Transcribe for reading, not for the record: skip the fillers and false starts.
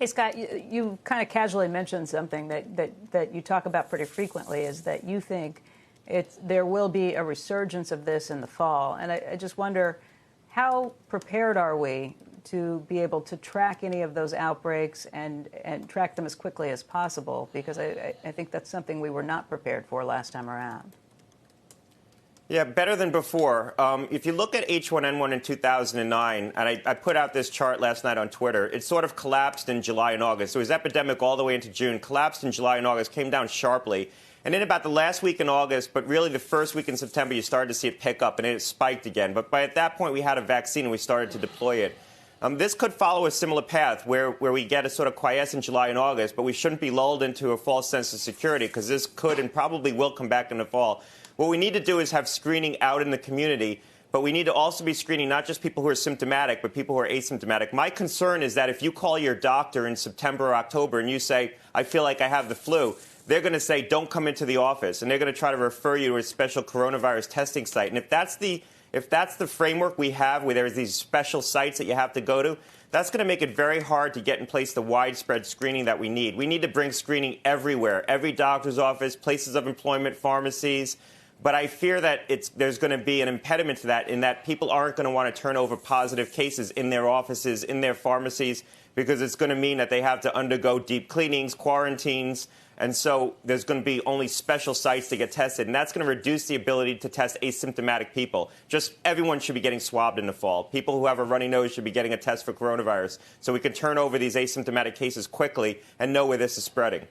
Hey, Scott, you kind of casually mentioned something that you talk about pretty frequently, is that you think there will be a resurgence of this in the fall. And I just wonder, how prepared are we to be able to track any of those outbreaks and track them as quickly as possible? Because I think that's something we were not prepared for last time around. Yeah, better than before. If you look at H1N1 in 2009, and I put out this chart last night on Twitter, it sort of collapsed in July and August. So it was epidemic all the way into June, collapsed in July and August, came down sharply. And in about the last week in August, but really the first week in September, you started to see it pick up, and it spiked again. But by at that point, we had a vaccine, and we started to deploy it. This could follow a similar path where we get a sort of quiescence in July and August, but we shouldn't be lulled into a false sense of security, because this could and probably will come back in the fall. What we need to do is have screening out in the community, but we need to also be screening not just people who are symptomatic, but people who are asymptomatic. My concern is that if you call your doctor in September or October and you say, I feel like I have the flu, they're going to say, don't come into the office, and they're going to try to refer you to a special coronavirus testing site. And if that's the framework we have, where there's these special sites that you have to go to, that's going to make it very hard to get in place the widespread screening that we need. We need to bring screening everywhere, every doctor's office, places of employment, pharmacies. But I fear that there's going to be an impediment to that, in that people aren't going to want to turn over positive cases in their offices, in their pharmacies, because it's going to mean that they have to undergo deep cleanings, quarantines. And so there's going to be only special sites to get tested. And that's going to reduce the ability to test asymptomatic people. Just everyone should be getting swabbed in the fall. People who have a runny nose should be getting a test for coronavirus, so we can turn over these asymptomatic cases quickly and know where this is spreading.